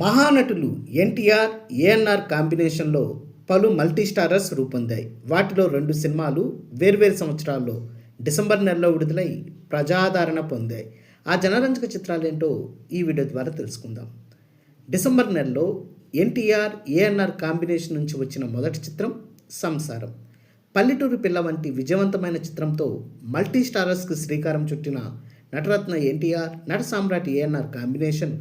మహానటులు ఎన్టీఆర్, ఏఎన్ఆర్ కాంబినేషన్లో పలు multi starrers రూపొందాయి. వాటిలో 2 సినిమాలు వేర్వేరు సంవత్సరాల్లో డిసెంబర్ నెలలో విడుదలై ప్రజాదరణ పొందాయి. ఆ జనరంజక చిత్రాలేంటో ఈ వీడియో ద్వారా తెలుసుకుందాం. డిసెంబర్ నెలలో ఎన్టీఆర్, ఏఎన్ఆర్ కాంబినేషన్ నుంచి వచ్చిన మొదటి చిత్రం సంసారం. పల్లెటూరు పిల్ల వంటి విజయవంతమైన చిత్రంతో మల్టీ స్టారర్స్కి శ్రీకారం చుట్టిన నటరత్న ఎన్టీఆర్, నట సామ్రాట్ ఏఎన్ఆర్ కాంబినేషన్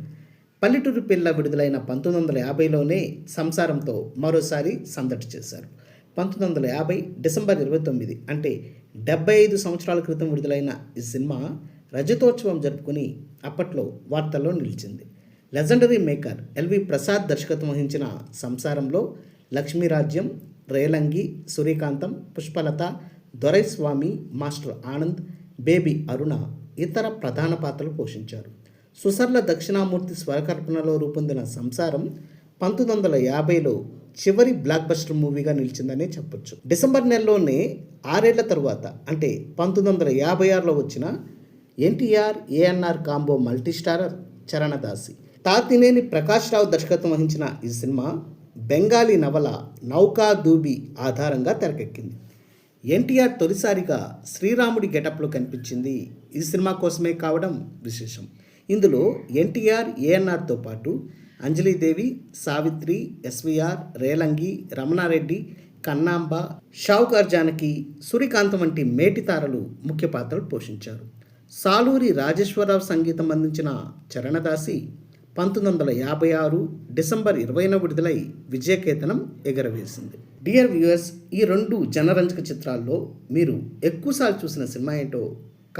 పల్లెటూరు పిల్ల విడుదలైన 1950లోనే సంసారంతో మరోసారి సందడి చేశారు. 1950 డిసెంబర్ 29 అంటే 75 సంవత్సరాల క్రితం విడుదలైన ఈ సినిమా రజతోత్సవం జరుపుకుని అప్పట్లో వార్తల్లో నిలిచింది. లెజెండరీ మేకర్ ఎల్వి ప్రసాద్ దర్శకత్వం వహించిన సంసారంలో లక్ష్మీరాజ్యం, రేలంగి, సూర్యకాంతం, పుష్పలత, దొరైస్వామి, మాస్టర్ ఆనంద్, బేబీ అరుణ ఇతర ప్రధాన పాత్రలు పోషించారు. సుసర్ల దక్షిణామూర్తి స్వరకల్పనలో రూపొందిన సంసారం 1950లో చివరి బ్లాక్ బస్టర్ మూవీగా నిలిచిందనే చెప్పొచ్చు. డిసెంబర్ నెలలోనే 6 ఏళ్ల తరువాత అంటే 1956లో వచ్చిన ఎన్టీఆర్, ఏఎన్ఆర్ కాంబో మల్టీస్టారర్ చరణదాసి. తాతినేని ప్రకాష్ రావు దర్శకత్వం వహించిన ఈ సినిమా బెంగాలీ నవల నౌకా దూబి ఆధారంగా తెరకెక్కింది. ఎన్టీఆర్ తొలిసారిగా శ్రీరాముడి గెటప్లో కనిపించింది ఈ సినిమా కోసమే కావడం విశేషం. ఇందులో ఎన్టీఆర్, ఏఎన్ఆర్తో పాటు అంజలీదేవి, సావిత్రి, ఎస్వీఆర్, రేలంగి, రమణారెడ్డి, కన్నాంబ, షావుకార్ జానకి, సూర్యకాంతం వంటి మేటి తారలు ముఖ్య పాత్రలు పోషించారు. సాలూరి రాజేశ్వరరావు సంగీతం అందించిన చరణదాసి 1956 డిసెంబర్ 20న విడుదలై విజయకేతనం ఎగరవేసింది. డియర్ వ్యూయర్స్, ఈ 2 జనరంజక చిత్రాల్లో మీరు ఎక్కువసార్లు చూసిన సినిమా ఏంటో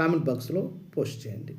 కామెంట్ బాక్స్లో పోస్ట్ చేయండి.